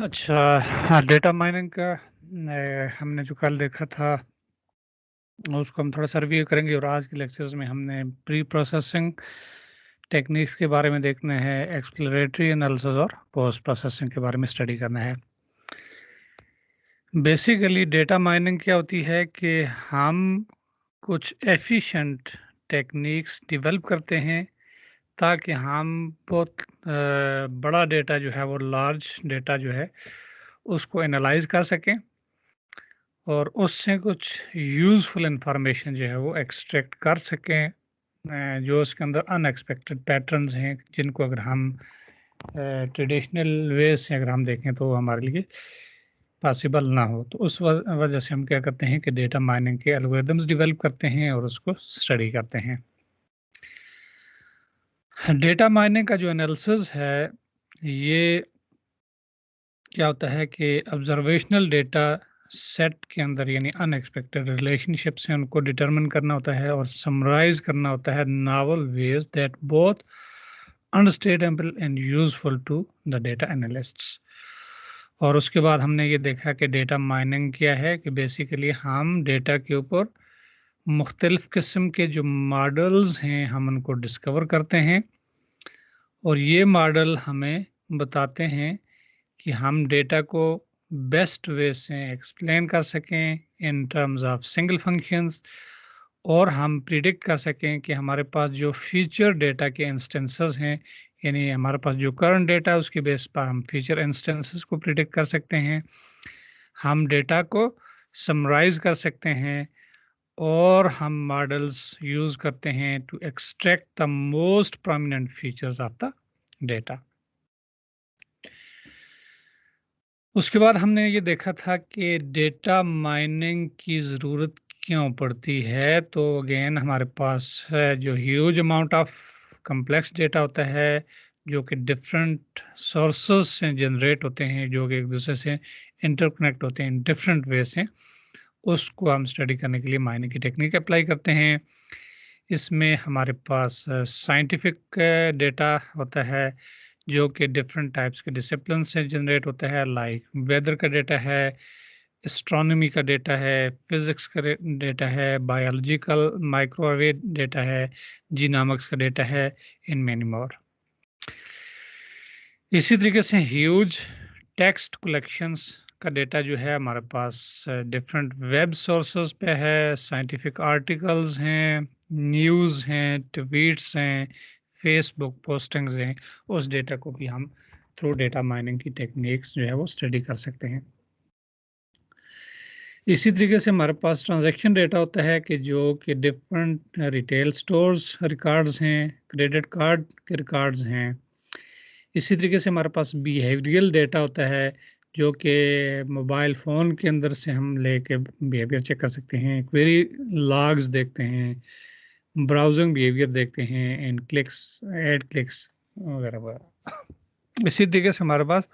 अच्छा, हाँ, data mining का हमने जो कल देखा था उसको हम थोड़ा सा रिव्यू करेंगे, और आज के लेक्चर्स में हमने प्री प्रोसेसिंग टेक्निक्स के बारे में देखना है, एक्सप्लोरेटरी एनालिसिस और पोस्ट प्रोसेसिंग के बारे में स्टडी करना है। बेसिकली डेटा माइनिंग क्या होती है कि हम कुछ एफिशिएंट टेक्निक्स डेवलप करते हैं ताकि हम बहुत बड़ा डेटा जो है वो लार्ज डेटा जो है उसको एनालाइज कर सकें और उससे कुछ यूज़फुल इंफॉर्मेशन जो है वो एक्सट्रैक्ट कर सकें, जो उसके अंदर अनएक्सपेक्टेड पैटर्न्स हैं जिनको अगर हम ट्रेडिशनल वेज से अगर हम देखें तो हमारे लिए पॉसिबल ना हो। तो उस वजह से हम क्या करते हैं कि डेटा माइनिंग के एल्गोरिदम्स डेवलप करते हैं और उसको स्टडी करते हैं। डेटा माइनिंग का जो एनालिसिस है ये क्या होता है कि ऑब्जर्वेशनल डेटा सेट के अंदर यानी अनएक्सपेक्टेड रिलेशनशिप्स हैं उनको डिटरमिन करना होता है और समराइज करना होता है novel ways that both understandable and useful to the data analysts. और उसके बाद हमने ये देखा कि डेटा माइनिंग क्या है, कि बेसिकली हम डेटा के ऊपर मुख्तलिफ़ किस्म के जो मॉडल्स हैं हम उनको डिस्कवर करते हैं और ये मॉडल हमें बताते हैं कि हम डेटा को बेस्ट वे से एक्सप्लेन कर सकें in terms of single functions, और हम प्रिडिक्ट कर सकें कि हमारे पास जो फ्यूचर डेटा के इंस्टेंसेस हैं, यानी हमारे पास जो करंट डेटा है उसके बेस पर हम फ्यूचर इंस्टेंसेस को प्रिडिक्ट कर सकते हैं। हम डेटा को समराइज कर सकते हैं और हम मॉडल्स यूज़ करते हैं to extract the most prominent features of the data. उसके बाद हमने ये देखा था कि डेटा माइनिंग की ज़रूरत क्यों पड़ती है। तो अगेन हमारे पास है जो huge amount of complex data होता है जो कि डिफरेंट सोर्सेस से जनरेट होते हैं, जो कि एक दूसरे से इंटरकनेक्ट होते हैं डिफरेंट वे से। उसको हम स्टडी करने के लिए माइनिंग की टेक्निक अप्लाई करते हैं। इसमें हमारे पास साइंटिफिक डेटा होता है जो कि डिफरेंट टाइप्स के डिसिप्लिन से जनरेट होता है, लाइक वेदर का डेटा है, एस्ट्रोनॉमी का डेटा है, फिजिक्स का डेटा है, बायोलॉजिकल माइक्रोवेव डेटा है, जीनोमिक्स का डेटा है, इन मैनी मोर। इसी तरीके से ह्यूज टेक्स्ट कलेक्शंस का डेटा जो है हमारे पास डिफरेंट वेब सोर्सेज पे है, साइंटिफिक आर्टिकल्स हैं, न्यूज़ हैं, ट्वीट्स हैं, फेसबुक पोस्टिंग्स हैं। उस डेटा को भी हम थ्रू डेटा माइनिंग की टेक्निक्स जो है वो स्टडी कर सकते हैं। इसी तरीके से हमारे पास ट्रांजैक्शन डेटा होता है कि जो कि डिफरेंट रिटेल स्टोर्स रिकॉर्ड्स हैं, क्रेडिट कार्ड के रिकॉर्ड्स हैं। इसी तरीके से हमारे पास बिहेवियरल डेटा होता है जो कि मोबाइल फ़ोन के अंदर से हम लेके बिहेवियर चेक कर सकते हैं, क्वेरी लॉग्स देखते हैं, ब्राउजिंग बिहेवियर देखते हैं, इन क्लिक्स, एड क्लिक्स वगैरह वगैरह। इसी तरीके से हमारे पास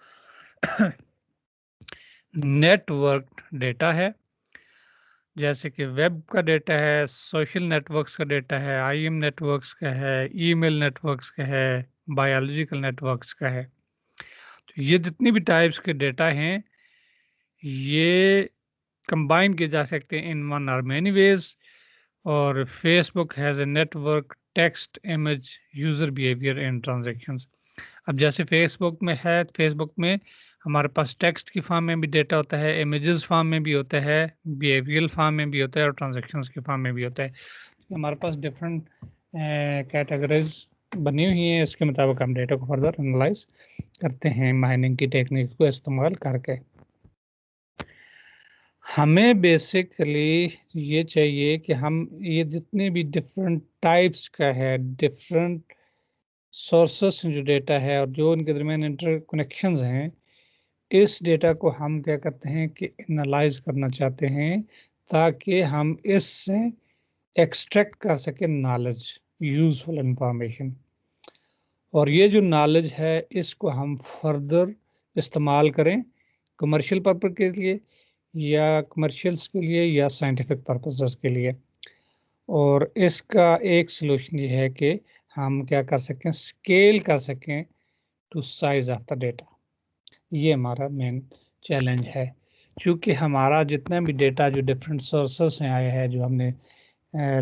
नेटवर्क डेटा है, जैसे कि वेब का डेटा है, सोशल नेटवर्क्स का डेटा है, आईएम नेटवर्क्स का है, ईमेल नेटवर्क्स का है, बायोलॉजिकल नेटवर्क्स का है। तो ये जितनी भी टाइप्स के डेटा हैं ये कंबाइन किए जा सकते हैं इन वन और मेनी वेज। और Facebook has a network text image user behaviour and transactions. अब जैसे फेसबुक में है, फेसबुक में हमारे पास टेक्स्ट की फॉर्म में भी डेटा होता है, इमेजेस फॉर्म में भी होता है, बिहेवियरल फॉर्म में भी होता है और ट्रांजैक्शंस के फॉर्म में भी होता है। तो हमारे पास डिफरेंट कैटेगरीज बनी हुई हैं, इसके मुताबिक हम डेटा को फर्दर एनालाइज करते हैं माइनिंग की टेक्निक को इस्तेमाल करके। हमें बेसिकली ये चाहिए कि हम ये जितने भी डिफरेंट टाइप्स का है, डिफरेंट सोर्सेस जो डेटा है और जो उनके दरमियान इंटरकनेक्शंस हैं, इस डेटा को हम क्या करते हैं कि एनालाइज करना चाहते हैं ताकि हम इससे एक्सट्रैक्ट कर सकें नॉलेज, यूजफुल इंफॉर्मेशन। और ये जो नॉलेज है इसको हम फर्दर इस्तेमाल करें कमर्शियल पर्पज़ के लिए या कमर्शियल्स के लिए या साइंटिफिक पर्पसेस के लिए। और इसका एक सलूशन ये है कि हम क्या कर सकें, स्केल कर सकें to size of the data. ये हमारा मेन चैलेंज है, क्योंकि हमारा जितना भी डेटा जो डिफरेंट सोर्सेस से आया है, जो हमने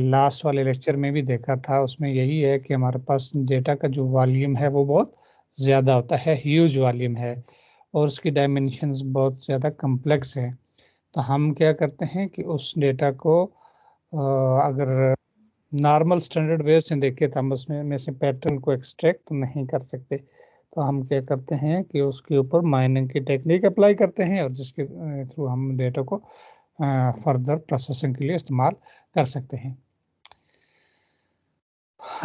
लास्ट वाले लेक्चर में भी देखा था, उसमें यही है कि हमारे पास डेटा का जो वॉल्यूम है वो बहुत ज़्यादा होता है, ह्यूज वॉल्यूम है, और उसकी डायमेंशंस बहुत ज़्यादा कम्प्लेक्स है। तो हम क्या करते हैं कि उस डेटा को अगर नॉर्मल स्टैंडर्ड वे से देखें तो हम उसमें में से पैटर्न को एक्सट्रैक्ट नहीं कर सकते। तो हम क्या करते हैं कि उसके ऊपर माइनिंग की टेक्निक अप्लाई करते हैं, और जिसके थ्रू हम डेटा को फर्दर प्रोसेसिंग के लिए इस्तेमाल कर सकते हैं।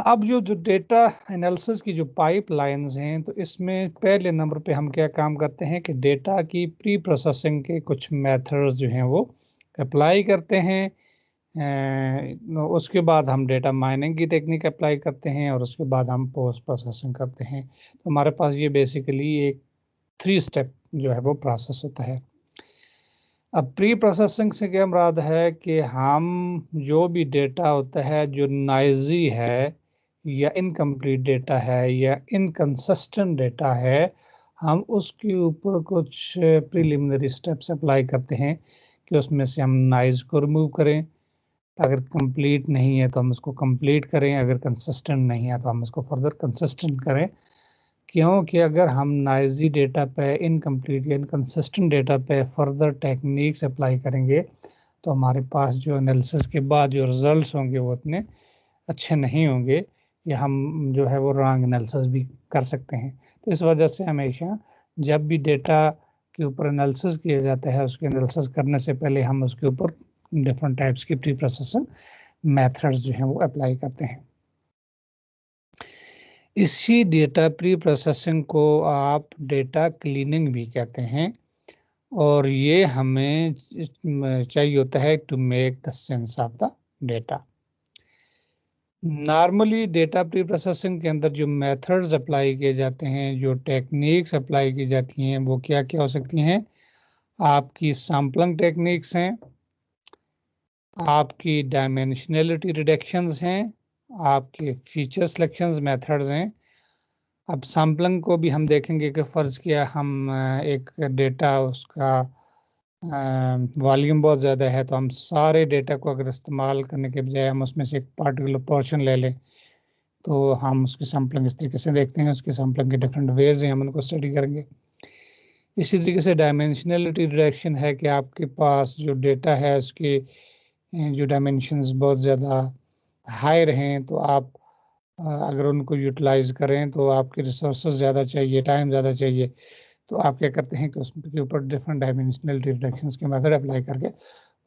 अब जो डेटा एनालिसिस की जो पाइपलाइंस हैं, तो इसमें पहले नंबर पे हम क्या काम करते हैं कि डेटा की प्री प्रोसेसिंग के कुछ मेथड्स जो हैं वो अप्लाई करते हैं। उसके बाद हम डेटा माइनिंग की टेक्निक अप्लाई करते हैं, और उसके बाद हम पोस्ट प्रोसेसिंग करते हैं। तो हमारे पास ये बेसिकली एक 3 स्टेप जो है वो प्रोसेस होता है। अब प्री प्रोसेसिंग से क्या मुराद है कि हम जो भी डेटा होता है जो नॉइजी है, या इनकम्प्लीट डेटा है, या इनकंसिस्टेंट डेटा है, हम उसके ऊपर कुछ प्रिलिमिनरी स्टेप्स अप्लाई करते हैं कि उसमें से हम नॉइज़ को रिमूव करें। अगर कंप्लीट नहीं है तो हम उसको कंप्लीट करें, अगर कंसिस्टेंट नहीं है तो हम उसको फर्दर कंसिस्टेंट करें। क्योंकि अगर हम नॉइज़ी डेटा पे, इनकम्प्लीट या इनकंसिस्टेंट डेटा पे फर्दर टेक्निक्स अप्लाई करेंगे, तो हमारे पास जो एनालिसिस के बाद जो रिजल्ट्स होंगे वो उतने अच्छे नहीं होंगे, या हम जो है वो रॉन्ग एनालिसिस भी कर सकते हैं। तो इस वजह से हमेशा जब भी डेटा के ऊपर एनालिसिस किया जाता है, उसके एनालिसिस करने से पहले हम उसके ऊपर डिफरेंट टाइप्स की प्री प्रोसेसिंग मेथड्स जो हैं वो अप्लाई करते हैं। इसी डेटा प्री प्रोसेसिंग को आप डेटा क्लीनिंग भी कहते हैं, और ये हमें चाहिए होता है to make the sense of the data. Normally data pre processing के अंदर जो मेथड्स अप्लाई किए जाते हैं, जो टेक्निक्स अप्लाई की जाती हैं, वो क्या क्या हो सकती हैं? आपकी सैम्पलिंग टेक्निक्स हैं, आपकी डायमेंशनलिटी रिडक्शंस हैं, आपके फीचर सिलेक्शंस मेथड्स हैं। अब सैम्पलिंग को भी हम देखेंगे कि फ़र्ज़ किया हम एक डेटा उसका वॉल्यूम बहुत ज़्यादा है, तो हम सारे डेटा को अगर इस्तेमाल करने के बजाय हम उसमें से एक पार्टिकुलर पोर्शन ले लें, तो हम उसकी सैम्पलिंग इस तरीके से देखते हैं। उसकी सैम्पलिंग के डिफरेंट वेज हैं, हम उनको स्टडी करेंगे। इसी तरीके से डायमेंशनलिटी रिडक्शन है कि आपके पास जो डेटा है उसके जो डायमेंशंस बहुत ज़्यादा हाई रहें, तो आप अगर उनको यूटिलाइज़ करें तो आपके रिसोर्सेज ज़्यादा चाहिए, टाइम ज़्यादा चाहिए। तो आप क्या करते हैं कि उसके ऊपर डिफरेंट डायमेंशनलिटी रिडक्शंस के मेथड अप्लाई करके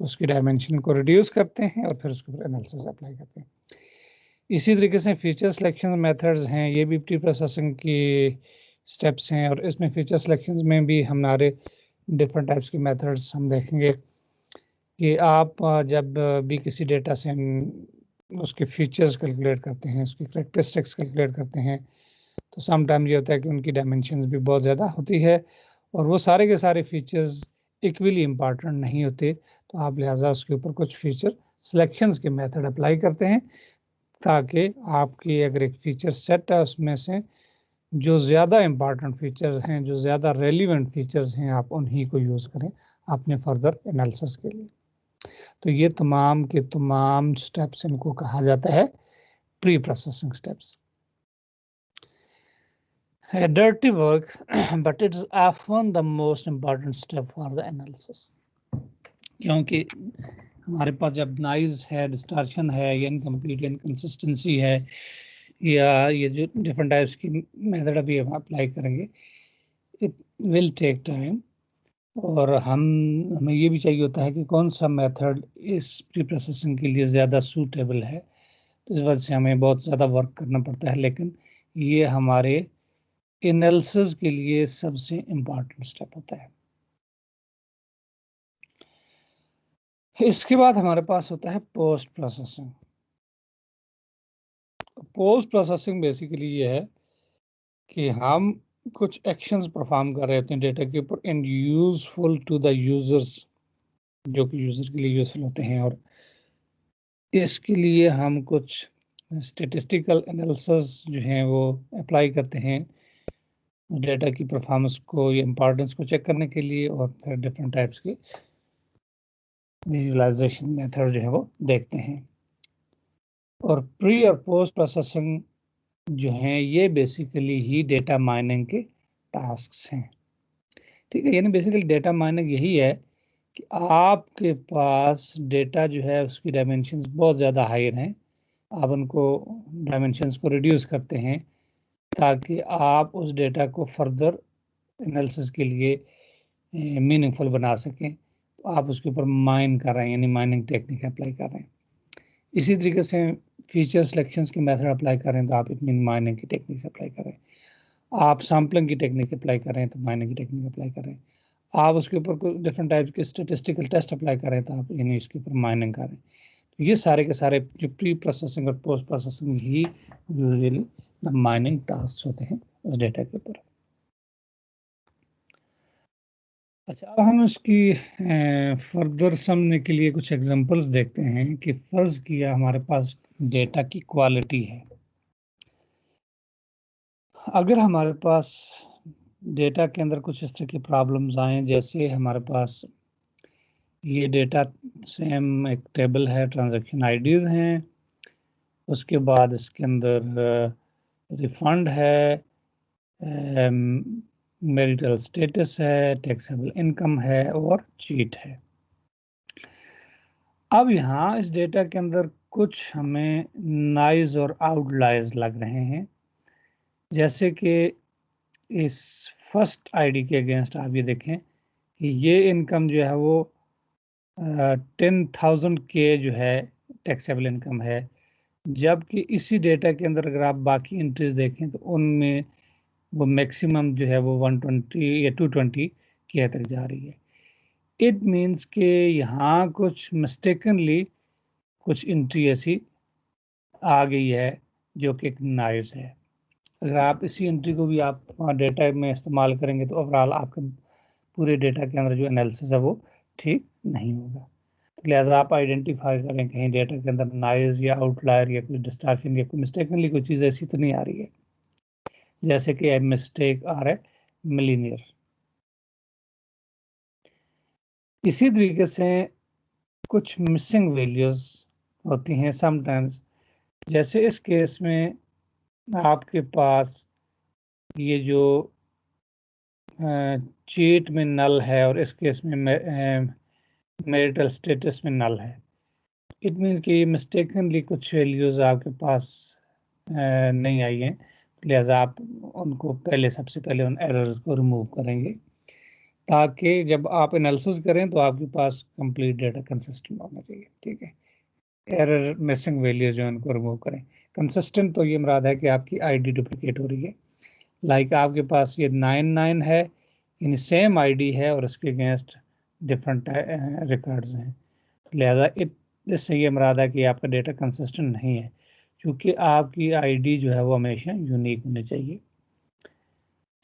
उसकी डायमेंशन को रिड्यूस करते हैं, और फिर उसके ऊपर एनालिसिस अप्लाई करते हैं। इसी तरीके से फीचर सिलेक्शन मेथड्स हैं, ये भी प्री प्रोसेसिंग की स्टेप्स हैं, और इसमें फीचर सिलेक्शन में भी हमारे डिफरेंट टाइप्स के मेथड्स हम देखेंगे कि आप जब भी किसी डेटा से उसके फीचर्स कैलकुलेट करते हैं, उसकी करैक्टरिस्टिक्स कैलकुलेट करते हैं, तो समटाइम ये होता है कि उनकी डायमेंशंस भी बहुत ज़्यादा होती है, और वो सारे के सारे फीचर्स इक्वली इम्पॉर्टेंट नहीं होते। तो आप लिहाजा उसके ऊपर कुछ फीचर सिलेक्शंस के मेथड अप्लाई करते हैं, ताकि आपकी अगर एक फीचर सेट है उसमें से जो ज़्यादा इम्पॉर्टेंट फीचर्स हैं, जो ज़्यादा रेलिवेंट फीचर्स हैं, आप उन्हीं को यूज़ करें अपने फर्दर एनालिसिस के लिए। तो ये तमाम के तमाम स्टेप्स इनको कहा जाता है pre processing steps. A dirty work, but it is often the most important step for the analysis. क्योंकि हमारे पास जब नॉइज है, डिस्टॉर्शन है, या इनकम्प्लीट, इनकंसिस्टेंसी है, या ये जो डिफरेंट टाइप्स की मेथड अभी हम अप्लाई करेंगे, इट विल टेक टाइम, और हमें ये भी चाहिए होता है कि कौन सा मेथड इस प्री प्रोसेसिंग के लिए ज़्यादा सूटेबल है। तो इस वजह से हमें बहुत ज़्यादा वर्क करना पड़ता है, लेकिन ये हमारे एनालिसिस के लिए सबसे इम्पॉर्टेंट स्टेप होता है। इसके बाद हमारे पास होता है post processing. Post processing basically ये है कि हम कुछ एक्शंस परफॉर्म कर रहे होते हैं डेटा के ऊपर, and useful to the users, जो कि यूजर के लिए यूजफुल होते हैं, और इसके लिए हम कुछ स्टेटिस्टिकल एनालिसिस जो हैं वो अप्लाई करते हैं, डेटा की परफॉर्मेंस को या इम्पोर्टेंस को चेक करने के लिए, और फिर डिफरेंट टाइप्स के विजुअलाइजेशन मेथड जो है वो देखते हैं। और प्री और पोस्ट प्रोसेसिंग जो हैं ये बेसिकली ही डेटा माइनिंग के टास्क्स हैं, ठीक है। यानी बेसिकली डेटा माइनिंग यही है कि आपके पास डेटा जो है उसकी डायमेंशंस बहुत ज़्यादा हायर हैं, आप उनको डायमेंशंस को रिड्यूस करते हैं ताकि आप उस डेटा को फर्दर एनालिसिस के लिए मीनिंगफुल बना सकें। तो आप उसके ऊपर माइन कर रहे हैं, यानी माइनिंग टेक्निक अप्लाई कर रहे हैं। इसी तरीके से फीचर सिलेक्शंस की मेथड अप्लाई कर रहे हैं तो आप इतनी माइनिंग की टेक्निक्स अप्लाई कर रहे हैं। आप सैम्पलिंग की टेक्निक अप्लाई कर रहे हैं तो माइनिंग की टेक्निक अप्लाई कर रहे हैं। आप उसके ऊपर कुछ डिफरेंट टाइप के स्टेटिस्टिकल टेस्ट अप्लाई कर रहे हैं तो आप यानी इसके ऊपर माइनिंग कर रहे हैं। तो ये सारे के सारे जो प्री प्रोसेसिंग और post processing he usually the mining task होते हैं उस डेटा के ऊपर। अच्छा, अब हम इसकी फर्दर समझने के लिए कुछ एग्जांपल्स देखते हैं कि फर्ज किया हमारे पास डेटा की क्वालिटी है। अगर हमारे पास डेटा के अंदर कुछ इस तरह की प्रॉब्लम्स आए, जैसे हमारे पास ये डेटा सेम एक टेबल है, ट्रांजैक्शन आईडीज हैं, उसके बाद इसके अंदर रिफंड है, मैरिटल स्टेटस है, टैक्सेबल इनकम है और चीट है। अब यहाँ इस डेटा के अंदर कुछ हमें नॉइज और आउटलायर्स लग रहे हैं, जैसे कि इस फर्स्ट आईडी के अगेंस्ट आप ये देखें कि ये इनकम जो है वो 10,000 के जो है टैक्सेबल इनकम है, जबकि इसी डेटा के अंदर अगर आप बाकी एंट्रीज देखें तो उनमें वो मैक्सिमम जो है वो 120 या 220 के तक जा रही है। इट मीन्स के यहाँ कुछ मिस्टेकनली कुछ एंट्री ऐसी आ गई है जो कि एक नाइस है। अगर आप इसी एंट्री को भी आप डेटा में इस्तेमाल करेंगे तो ओवरऑल आपके पूरे डेटा के अंदर जो एनालिसिस है वो ठीक नहीं होगा। लिहाजा आप आइडेंटिफाई करें कहीं डेटा के अंदर नॉइज या आउटलायर या कोई डिस्टॉर्शन या कोई मिस्टेकनली कोई चीज़ ऐसी तो नहीं आ रही है, जैसे कि मिस्टेक आर ए मिलीनियर। इसी तरीके से कुछ मिसिंग वैल्यूज होती हैं समटाइम्स, जैसे इस केस में आपके पास ये जो चीट में नल है और इस केस में मैरिटल स्टेटस में नल है। इट मीन कि मिस्टेकनली कुछ वैल्यूज आपके पास नहीं आई हैं, लिहाजा आप उनको पहले सबसे पहले उन एरर्स को रिमूव करेंगे ताकि जब आप एनालिसिस करें तो आपके पास कंप्लीट डेटा कंसिस्टेंट होना चाहिए, ठीक है। एरर मिसिंग वैल्यूज जो उनको रिमूव करें। कंसिस्टेंट तो ये मुराद है कि आपकी आईडी डुप्लीकेट हो रही है, लाइक आपके पास ये 99 है, यानी सेम आईडी है और इसके अगेंस्ट डिफरेंट रिकॉर्ड्स हैं, लिहाजा इससे ये मुराद है कि आपका डेटा कंसिस्टेंट नहीं है, क्योंकि आपकी आईडी जो है वो हमेशा यूनिक होनी चाहिए।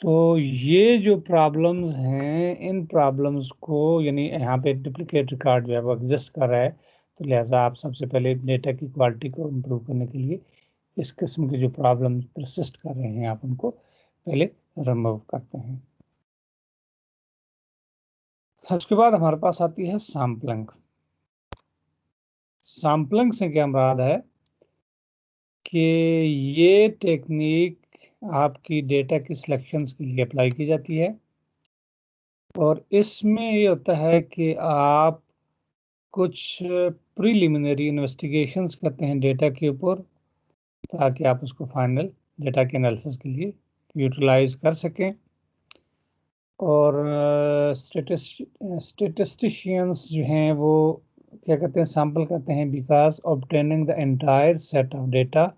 तो ये जो प्रॉब्लम्स हैं, इन प्रॉब्लम्स को यानी यहाँ पे डुप्लीकेट रिकॉर्ड जो है वो एग्जिस्ट कर रहा है, तो लिहाजा आप सबसे पहले डेटा की क्वालिटी को इम्प्रूव करने के लिए इस किस्म के जो प्रॉब्लम परसिस्ट कर रहे हैं आप उनको पहले रिमूव करते हैं। उसके बाद हमारे पास आती है सैम्पलिंग। सैम्पलिंग से क्या मुराद है कि ये टेक्निक आपकी डेटा की सिलेक्शंस के लिए अप्लाई की जाती है, और इसमें ये होता है कि आप कुछ प्रीलिमिनरी इन्वेस्टिगेशंस करते हैं डेटा के ऊपर ताकि आप उसको फाइनल डेटा के एनालिसिस के लिए यूटिलाइज कर सकें। और स्टेटिस्टिशियंस जो हैं वो क्या करते हैं, सैंपल करते हैं, because obtaining the entire set of data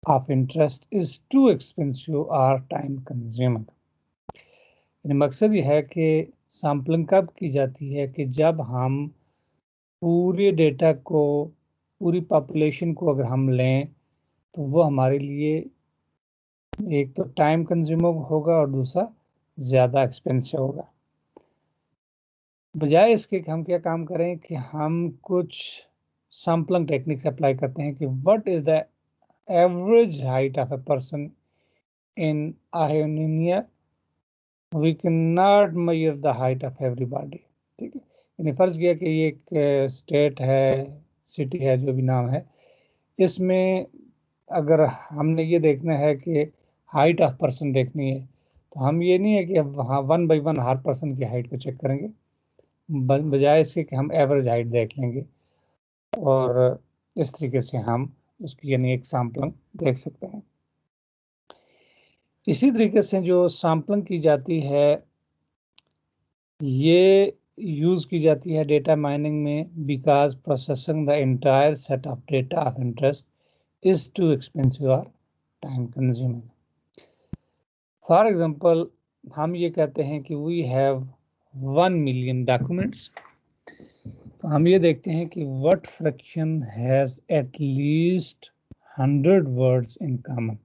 of interest is too expensive और टाइम कंज्यूमिंग। मकसद ये है कि सैम्पलिंग कब की जाती है कि जब हम पूरे डेटा को, पूरी पॉपुलेशन को अगर हम लें तो वो हमारे लिए एक तो टाइम कंज्यूमिंग होगा और दूसरा ज़्यादा एक्सपेंसिव होगा। बजाय इसके कि हम क्या काम करें कि हम कुछ सैम्पलिंग टेक्निक्स अप्लाई करते हैं कि what is the average height of a person in Ionia, we cannot measure the height of everybody. ठीक है, यानी फर्ज किया कि ये एक स्टेट है, सिटी है, जो भी नाम है, इसमें अगर हमने ये देखना है कि हाइट ऑफ पर्सन देखनी है, तो हम ये नहीं है कि हाँ 1 by 1 हर पर्सन की हाइट को चेक करेंगे, बजाय इसके कि हम एवरेज हाइट देख लेंगे और इस तरीके से हम उसकी यानी एक सैंपलिंग देख सकते हैं। इसी तरीके से जो सैंपलिंग की जाती है ये यूज़ की जाती है डेटा माइनिंग में, because processing the entire set of data of interest is too expensive और टाइम कंज्यूमिंग। फॉर एग्जांपल, हम ये कहते हैं कि वी हैव 1 million डॉक्यूमेंट्स, तो हम ये देखते हैं कि what fraction has at least 100 words in common.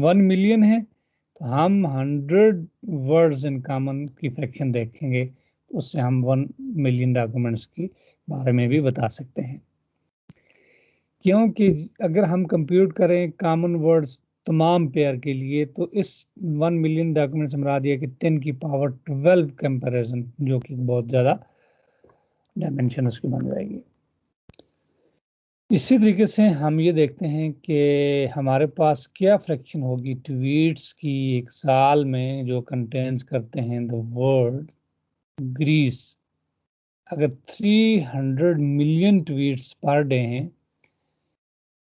1 million है तो हम 100 वर्ड्स इन कॉमन की फ्रैक्शन देखेंगे, उससे हम 1 million डॉक्यूमेंट्स की बारे में भी बता सकते हैं। क्योंकि अगर हम कंप्यूट करें कॉमन वर्ड्स तमाम पेयर के लिए, तो इस 1 million डॉक्यूमेंट से मुराद ये कि 10 की पावर 12 कंपैरिजन, जो कि बहुत ज़्यादा डायमेंशन उसकी बन जाएगी। इसी तरीके से हम ये देखते हैं कि हमारे पास क्या फ्रैक्शन होगी ट्वीट्स की एक साल में जो कंटेन्स करते हैं द वर्ड ग्रीस। अगर 300 मिलियन ट्वीट्स पर डे हैं,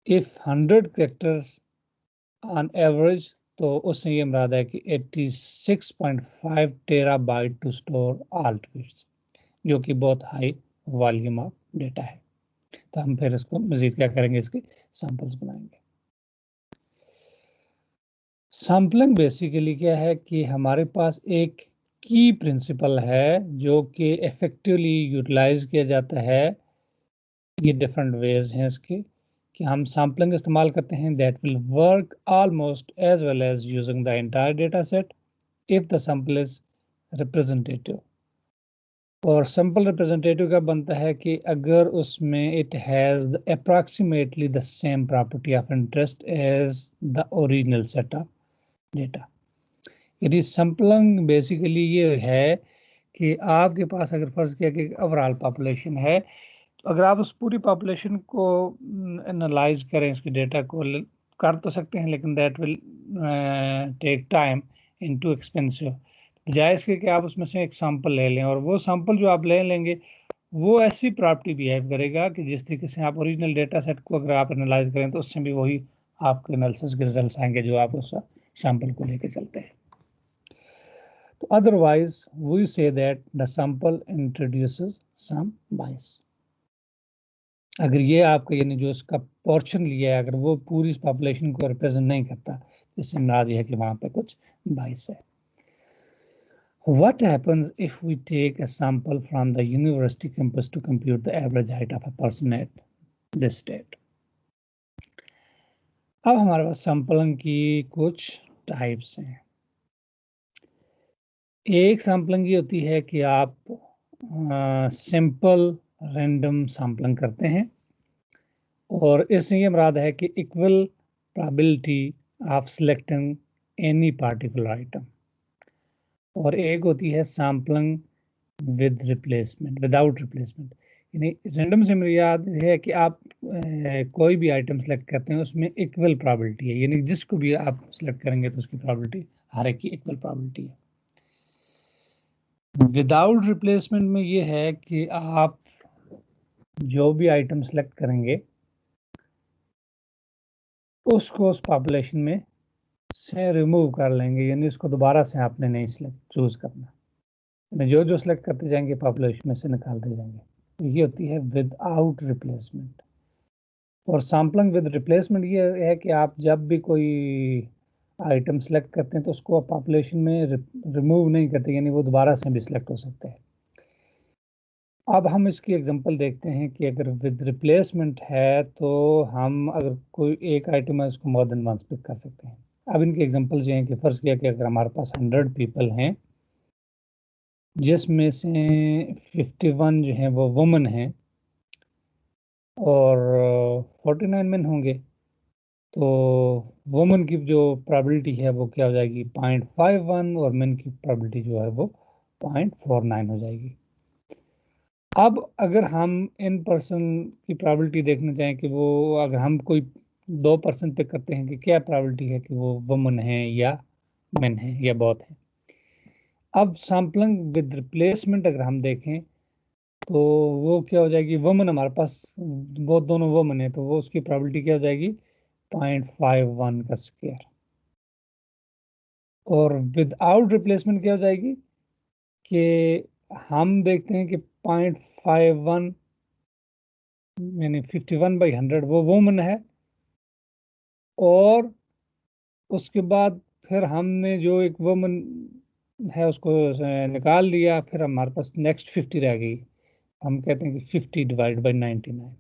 इफ 100 कैरेक्टर्स ऑन एवरेज, तो उससे ये मुराद है कि 86.5 terabyte to store all tweets, जो कि बहुत हाई वॉल्यूम ऑफ डेटा है। तो हम फिर इसको मजीद क्या करेंगे, इसके सैंपल्स बनाएंगे। सैम्पलिंग बेसिकली क्या है कि हमारे पास एक की प्रिंसिपल है जो कि इफेक्टिवली यूटिलाइज किया जाता है। ये डिफरेंट वेज हैं इसके कि हम सैम्पलिंग इस्तेमाल करते हैं that will work almost as well as using the entire data set if the sample is representative. और सैंपल रिप्रेजेंटेटिव का बनता है कि अगर उसमें it has approximately the same property of interest as the original set of data. यदि sampling basically ये है कि आपके पास अगर फर्ज किया कि ओवरऑल पॉपुलेशन है, तो अगर आप उस पूरी पॉपुलेशन को एनालाइज करें, उसके डेटा को कर तो सकते हैं, लेकिन that will take time in too expensive. बजाय इसके कि आप उसमें से एक सैंपल ले लें और वो सैंपल जो आप ले लेंगे वो ऐसी प्रॉपर्टी बिहेव करेगा कि जिस तरीके से आप ओरिजिनल डेटा सेट को अगर आप एनालाइज करें तो उससे भी वही आपके एनालिसिस के रिजल्ट आएंगे जो आप उस सैंपल को लेके चलते हैं। तो otherwise we say that the sample introduces some bias. अगर ये आपका यानी जो इसका पोर्शन लिया है अगर वो पूरी पॉपुलेशन को रिप्रेजेंट नहीं करता, इससे मुराद ये है कि वहां पे कुछ बायस है। What happens if we take a sample from the university campus to compute the average height of a person at this state? अब हमारे पास सैंपलिंग की कुछ टाइप्स हैं। एक सैंपलिंग ये होती है कि आप सिंपल रैंडम सैंपलिंग करते हैं और इससे ये मुराद है कि equal probability of selecting any particular item. और एक होती है sampling with replacement, without replacement. यानी रैंडम से मेरी याद है कि आप कोई भी आइटम सेलेक्ट करते हैं उसमें इक्वल प्रोबेबिलिटी है, यानी जिसको भी आप सेलेक्ट करेंगे तो उसकी प्रोबेबिलिटी हर एक की इक्वल प्रोबेबिलिटी है। विदाउट रिप्लेसमेंट में ये है कि आप जो भी आइटम सेलेक्ट करेंगे उसको उस पॉपुलेशन में से रिमूव कर लेंगे, यानी उसको दोबारा से आपने नहीं चूज करना, जो जो सिलेक्ट करते जाएंगे पॉपुलेशन में से निकालते जाएंगे। तो ये होती है विदाउट रिप्लेसमेंट। और सैंपलिंग विद रिप्लेसमेंट ये है कि आप जब भी कोई आइटम सेलेक्ट करते हैं तो उसको आप पॉपुलेशन में रिमूव नहीं करते, यानी वो दोबारा से भी सिलेक्ट हो सकते हैं। अब हम इसकी एग्जांपल देखते हैं कि अगर विद रिप्लेसमेंट है तो हम अगर कोई एक आइटम है उसको मोर देन वंस पिक कर सकते हैं। अब इनके एग्जांपल ये हैं कि फर्ज किया कि अगर हमारे पास 100 पीपल हैं जिसमें से 51 जो हैं वो वुमेन हैं और 49 मेन होंगे, तो वुमेन की जो प्रोबेबिलिटी है वो क्या हो जाएगी 0.51 और मेन की प्रोबेबिलिटी जो है वो 0.49 हो जाएगी। अब अगर हम इन पर्सन की प्रोबेबिलिटी देखना चाहें कि वो अगर हम कोई 2% पे करते हैं कि क्या प्रोबेबिलिटी है कि वो वुमन है या मेन है या बोथ है। अब सैम्पलिंग विद रिप्लेसमेंट अगर हम देखें तो वो क्या हो जाएगी, वुमन हमारे पास वो दोनों वुमन है तो वो उसकी प्रोबेबिलिटी क्या हो जाएगी 0.51 का स्क्वायर, और विदाउट रिप्लेसमेंट क्या हो जाएगी कि हम देखते हैं कि 0.51 यानी 51/100 वो वुमन है, और उसके बाद फिर हमने जो एक वुमन है उसको निकाल लिया, फिर हमारे पास नेक्स्ट 50 रह गई। हम कहते हैं कि 50 डिवाइड बाई 99।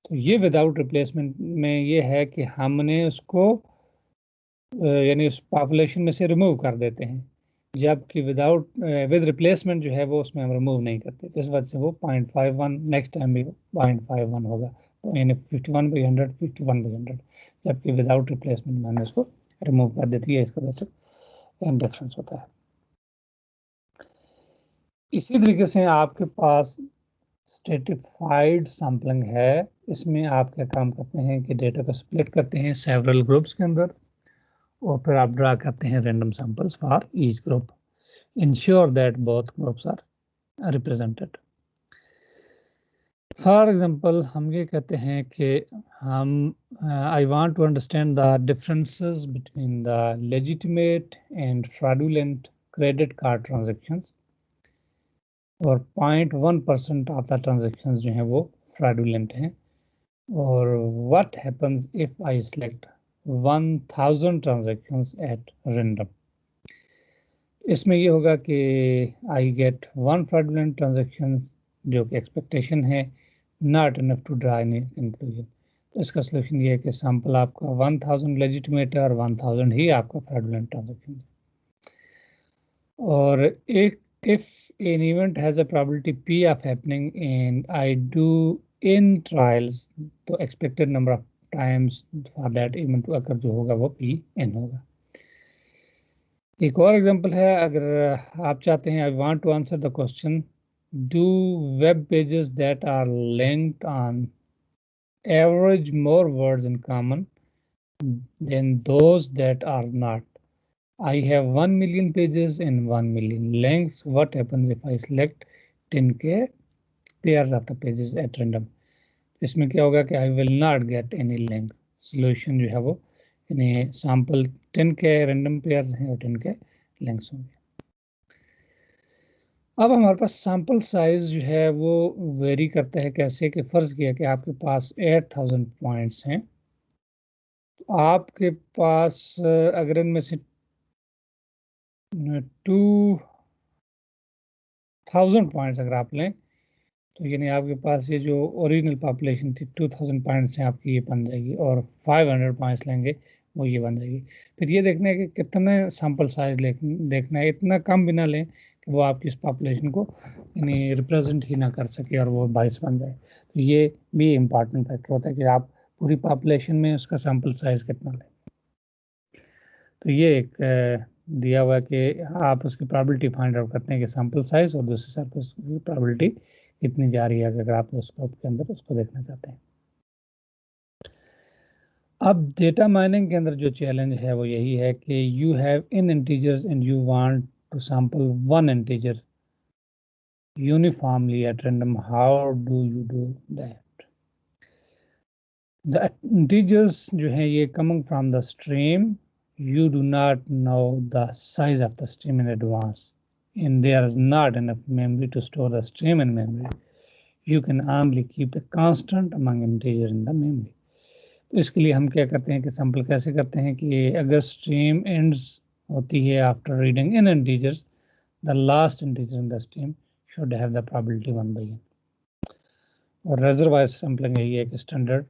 तो ये विदाउट रिप्लेसमेंट में ये है कि हमने उसको यानी उस पॉपुलेशन में से रिमूव कर देते हैं, जबकि विदाउट विद रिप्लेसमेंट जो है वो उसमें हम रिमूव नहीं करते। तो इस वजह से वो 0.51 नेक्स्ट टाइम भी 0.51 होगा, तो यानी 51/100 51/100, जबकि विदाउट रिप्लेसमेंट में हमने उसको रिमूव कर देती है। इसका वजह से डिफरेंस होता है। इसी तरीके से आपके पास स्ट्रेटिफाइड सैम्पलिंग है। इसमें आप क्या काम करते हैं कि डेटा को स्प्लिट करते हैं सेवरल ग्रुप्स के अंदर, और फिर आप ड्रा करते हैं random samples for each group, ensure that both groups are represented. For example हम ये कहते हैं कि हम I want to understand the differences between the legitimate and fraudulent credit card transactions, और 0.1% ऑफ द ट्रांजैक्शंस जो हैं वो फ्रॉडुलेंट हैं। और what happens if I select 1000 transactions at random. इसमें ये होगा कि आई गेट 1 फ्रॉडुलेंट ट्रांजैक्शन जो कि एक्सपेक्टेशन है, not enough to draw any conclusion. तो इसका सोल्यूशन ये है कि सैंपल आपका 1000 लेजिटिमेट है और 1000 ही आपका फ्रॉडुलेंट ट्रांजैक्शन है। और एक if an event has a probability p of happening and I do n trials, तो expected number of times for that event to occur जो होगा वो p n होगा। एक और एग्जांपल है, अगर आप चाहते हैं I want to answer the question do web pages that are linked on average more words in common than those that are not. I have 1 million pages and 1 million links. What happens if I select 10k pairs of the pages at random? इसमें क्या होगा कि I will not get any link. Solution जो है वो यानी sample 10k random pairs हैं और 10k links होंगे। अब हमारे पास सैम्पल साइज जो है वो वेरी करता है। कैसे कि फर्ज किया कि आपके पास 8000 पॉइंट्स हैं, तो आपके पास अगर इनमें से 2000 पॉइंट्स अगर आप लें तो यानी आपके पास ये जो ओरिजिनल पॉपुलेशन थी 2000 पॉइंट्स से आपकी ये बन जाएगी, और 500 पॉइंट्स लेंगे वो ये बन जाएगी। फिर ये देखना है कि कितने सैम्पल साइज देखना है, इतना कम भी ना लें कि वो आपकी इस पॉपुलेशन को यानी रिप्रेजेंट ही ना कर सके और वो 22 बन जाए। तो ये भी इम्पॉर्टेंट फैक्टर होता है कि आप पूरी पॉपुलेशन में उसका सैम्पल साइज कितना लें। तो ये एक दिया हुआ है कि आप उसकी प्रोबेबिलिटी फाइंड आउट करते हैं कि सैम्पल साइज और दूसरे सैम्पल्स की प्रोबेबिलिटी कितनी जा रही है अगर आप उस ग्रुप के अंदर उसको देखना चाहते हैं। अब डेटा माइनिंग के अंदर जो चैलेंज है वो यही है कि you have n integers and you want to sample one integer uniformly at random. How do you do that? The integers जो है ये coming from the stream, you do not know the size of the stream in advance and there is not enough memory to store the stream in memory. You can only keep a constant among integer in the memory. तो इसके लिए हम क्या करते हैं कि sample कैसे करते हैं कि अगर स्ट्रीम एंड्स होती है after reading in integers, the last integer in the stream should have the probability 1/n। और रिजर्वायर सैंपलिंग यही है कि standard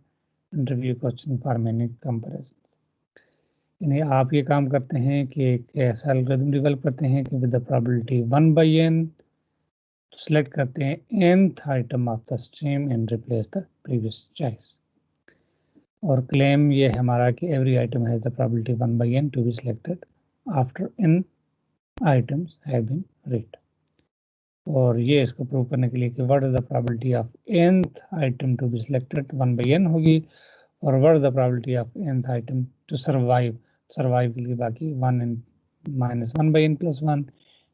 interview question for many comparison. यानी आप ये काम करते हैं कि एक ऐसा एल्गोरिथम डेवलप करते हैं कि with the probability 1/n select करते हैं nth item of the stream and replace the previous choice. और क्लेम ये है हमारा कि every item has the probability 1/n to be selected after n items have been read. और ये इसको प्रूव करने के लिए कि what is the probability of nth item to be selected 1/n होगी, और what is the probability of nth item to survive के लिए बाकी 1 n minus 1/n plus 1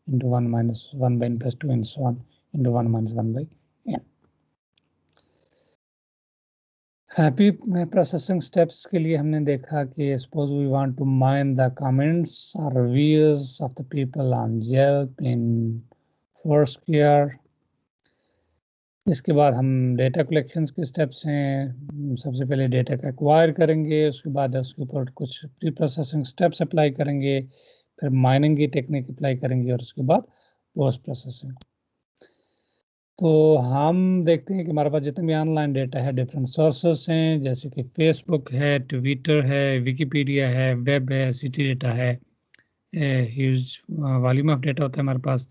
into 1 minus 1/n plus 2 and so on into 1 minus 1/n। Happy processing steps के लिए हमने देखा कि suppose we want to mine the comments और reviews of the people on Yelp in Foursquare. इसके बाद हम data collections के स्टेप्स हैं। सबसे पहले डेटा का एक्वायर करेंगे, उसके बाद उसके ऊपर कुछ प्री प्रोसेसिंग स्टेप्स अप्लाई करेंगे, फिर माइनिंग की टेक्निक अप्लाई करेंगे और उसके बाद पोस्ट प्रोसेसिंग। तो हम देखते हैं कि हमारे पास जितने भी ऑनलाइन डेटा है डिफरेंट सोर्सेस हैं, जैसे कि फेसबुक है, ट्विटर है, विकिपीडिया है, वेब है, सिटी डेटा है, ह्यूज वॉल्यूम ऑफ डेटा होता है हमारे पास।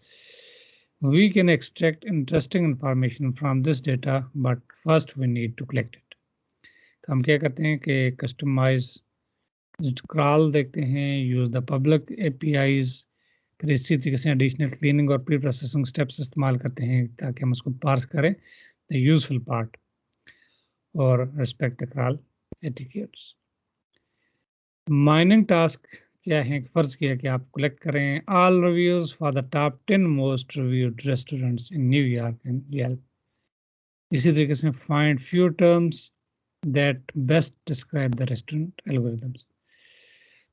We can extract interesting information from this data, but first we need to collect it. तो हम क्या करते हैं कि कस्टमाइज क्रॉल देखते हैं, यूज द पब्लिक APIs, फिर इसी तरीके से एडिशनल क्लीनिंग और प्री प्रोसेसिंग स्टेप्स इस्तेमाल करते हैं ताकि हम उसको पार्स करें द यूजफुल पार्ट और respect the crawl etiquettes. Mining task क्या है, फर्ज किया कि आप कलेक्ट करें all reviews for the top 10 most reviewed restaurants in New York and Yelp. इसी तरीके से find few terms that best describe the restaurant algorithms.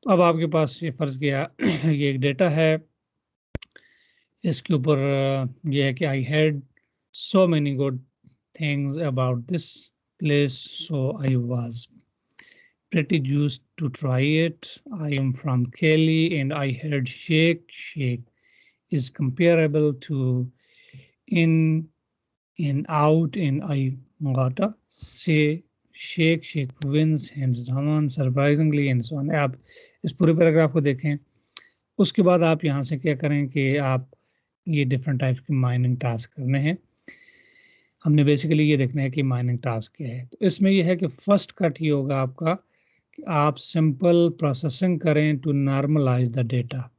तो अब आपके पास ये फर्ज किया ये एक डेटा है, इसके ऊपर ये है कि I had so many good things about this place, so I was pretty juiced to try it. I am from Kelly and I heard Shake is comparable to in out, and I gotta say Shake wins hands down surprisingly and so on। आप इस पूरे paragraph को देखें, उसके बाद आप यहाँ से क्या करें कि आप ये डिफरेंट टाइप्स के माइनिंग टास्क करने हैं। हमने बेसिकली ये देखना है कि माइनिंग टास्क क्या है। तो इसमें ये है कि फर्स्ट कट ये होगा आपका कि आप सिंपल प्रोसेसिंग करें टू नॉर्मलाइज द डेटा,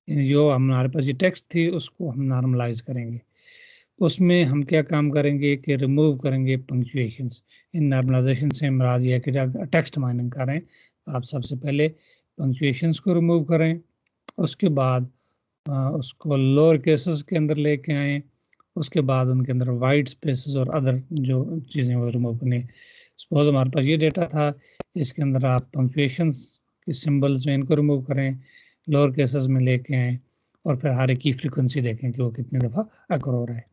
यानी जो हमारे पास ये टेक्स्ट थी उसको हम नॉर्मलाइज करेंगे। उसमें हम क्या काम करेंगे कि रिमूव करेंगे पंक्चुएशंस। इन नॉर्मलाइजेशन से मुराद ये है कि जब टेक्स्ट माइनिंग करें आप सबसे पहले पंक्चुएशंस को रिमूव करें, उसके बाद उसको लोअर केसेस के अंदर लेके आएँ, उसके बाद उनके अंदर वाइट स्पेसेस और अदर जो चीज़ें वो रिमूव करनी है। सपोज हमारे पास ये डेटा था, इसके अंदर आप पंक्चुएशंस के सिंबल्स हैं इनको रिमूव करें, लोअर केसेस में लेके आएँ और फिर हर एक की फ्रीक्वेंसी देखें कि वो कितनी दफ़ा अकर हो रहा है।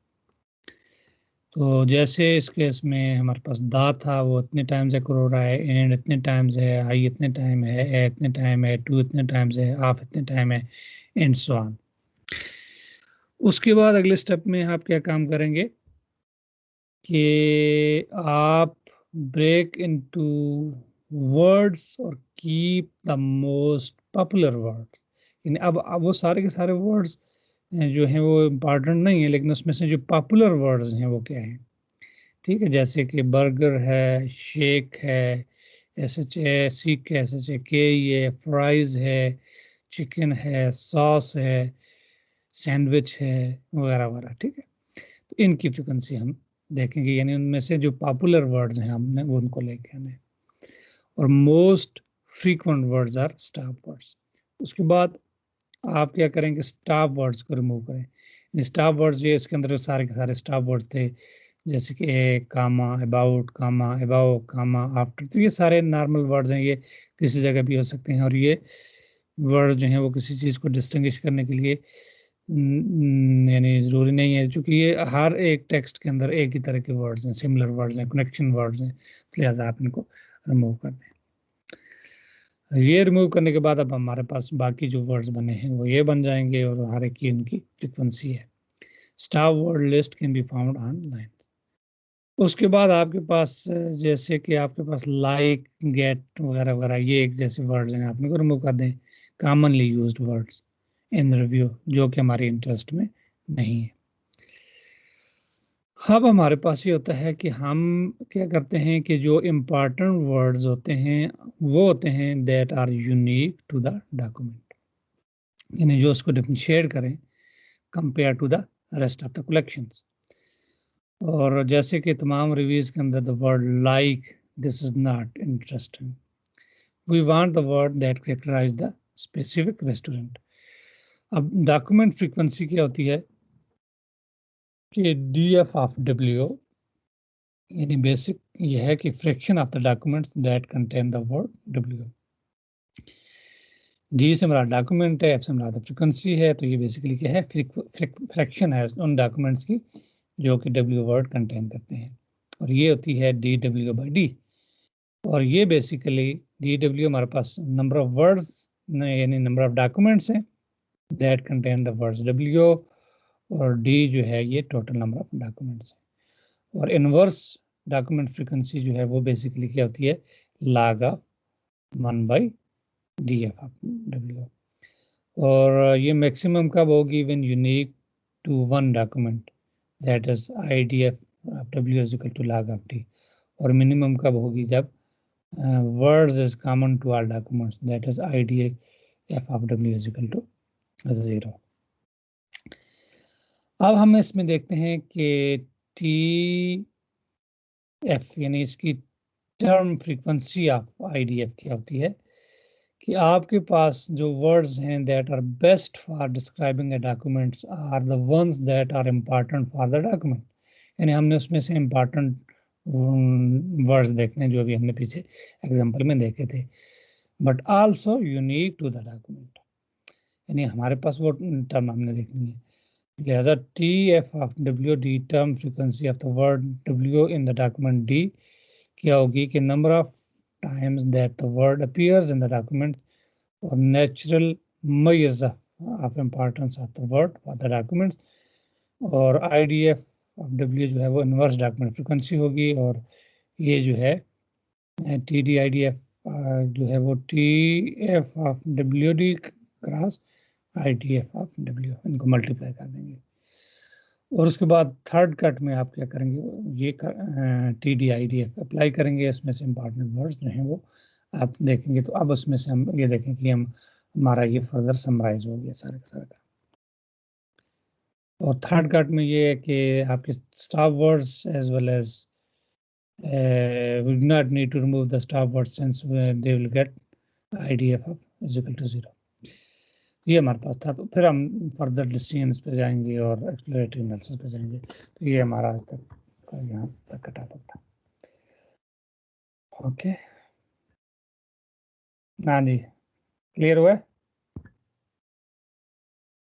तो जैसे इस केस में हमारे पास दा था वो इतने टाइम्स अकर हो रहा है, एंड इतने टाइम्स है, आई इतने टाइम है, ए इतने टाइम है, टू इतने टाइम्स है, ऑफ इतने टाइम है, एंड सो ऑन। उसके बाद अगले स्टेप में आप क्या काम करेंगे कि आप ब्रेक इनटू वर्ड्स और keep the most popular words. यानी अब वो सारे के सारे वर्ड्स जो हैं वो इम्पॉर्टेंट नहीं है, लेकिन उसमें से जो पॉपुलर वर्ड्स हैं वो क्या हैं, ठीक है। जैसे कि बर्गर है, शेक है, SHACK है, फ्राइज है, चिकन है, सॉस है, सैंडविच है, वगैरह वगैरह, ठीक है। तो इनकी फ्रिक्वेंसी हम देखेंगे, यानी उनमें से जो पॉपुलर वर्ड्स हैं हमने वो उनको लेके आने। और most frequent words are stop words. उसके बाद आप क्या करेंगे, स्टॉप वर्ड्स को रिमूव करें। स्टॉप वर्ड्स ये इसके अंदर सारे के सारे स्टॉप वर्ड्स थे, जैसे कि a comma, about comma, about comma, after. तो ये सारे नॉर्मल वर्ड्स हैं, ये किसी जगह भी हो सकते हैं, और ये वर्ड जो हैं वो किसी चीज़ को डिस्टिंग्विश करने के लिए यानी ज़रूरी नहीं है, क्योंकि ये हर एक टेक्स्ट के अंदर एक ही तरह के वर्ड्स हैं, सिमिलर वर्ड्स हैं, कनेक्शन वर्ड्स हैं, लिहाजा आप इनको रिमूव कर दें। ये रिमूव करने के बाद अब हमारे पास बाकी जो वर्ड्स बने हैं वो ये बन जाएंगे, और हर एक की उनकी फ्रिक्वेंसी है। Stop word list can be found online. उसके बाद आपके पास जैसे कि आपके पास लाइक, गेट वगैरह वगैरह, ये एक जैसे वर्ड्स हैं, आप इनको रिमूव कर दें। Commonly used words in review जो कि हमारे इंटरेस्ट में नहीं है। अब हमारे पास ये होता है कि हम क्या करते हैं कि जो इम्पॉर्टेंट वर्ड्स होते हैं वो होते हैं that are unique to the document, यानी जो उसको डिफरेंशिएट करें compare to the rest of the collections. और जैसे कि तमाम रिव्यूज के अंदर the word like, this is not interesting, we want the word that characterize the specific restaurant. अब डॉक्यूमेंट फ्रीक्वेंसी क्या होती है कि DF ऑफ W, यानी बेसिक ये है कि fraction of the documents that contain the word W। D से हमारा डॉक्यूमेंट है, F से हमारा फ्रीक्वेंसी है, तो ये बेसिकली क्या है, फ्रैक्शन है उन डॉक्यूमेंट्स की जो कि W वर्ड कंटेन करते हैं, और ये होती है DW/D। और ये बेसिकली DW हमारे पास नंबर ऑफ वर्ड्स यानी नंबर ऑफ डॉक्यूमेंट्स हैं that contain the words W, और D जो है ये टोटल नंबर ऑफ डॉक्यूमेंट्स है। और इनवर्स डॉक्यूमेंट फ्रीक्वेंसी जो है वो बेसिकली क्या होती है, log of 1/DF of W। और ये मैक्सिमम कब होगी, when unique to one document, that is IDF of W is equal to log of D। और मिनिमम कब होगी, जब words is common to all documents, that is IDF of W is equal to 0। अब हम इसमें देखते हैं कि TF यानी इसकी टर्म फ्रीक्वेंसी ऑफ IDF क्या होती है, कि आपके पास जो वर्ड्स हैं that are best for describing the documents are the ones that are important for the document, यानी हमने उसमें से इम्पॉर्टेंट वर्ड्स देखने हैं जो अभी हमने पीछे एग्जांपल में देखे थे, but also unique to the document, यानी हमारे पास वो टर्म हमने देखनी है। लिहाजा TF of W, D term frequency of the word W in the document D क्या होगी कि number of times that the word appears in the document, और natural measure of importance of the word for the document। और IDF of W जो है वो inverse document frequency होगी, और ये जो है TD/IDF जो है वो TF of WD cross IDF of W, इनको मल्टीप्लाई कर देंगे। और उसके बाद थर्ड कट में आप क्या करेंगे, ये TD/IDF अप्लाई करेंगे, इसमें से इंपॉर्टेंट वर्ड्स जो हैं वो आप देखेंगे। तो अब उसमें से हम ये देखें कि हम हमारा ये फर्दर समराइज हो गया सारा का सारा का। और थर्ड कट में ये है कि आपके stop words as well as we do not need to remove the stop words since they will get IDF of is equal to 0। ये हमारे पास था, तो फिर हम फर्दर डिसीजंस पे जाएंगे और एक्सप्लोरेटरी एनालिसिस पे जाएंगे। तो ये हमारा आज तक का यहाँ तक का टॉपिक था। ओके, हाँ जी, क्लियर हुआ है।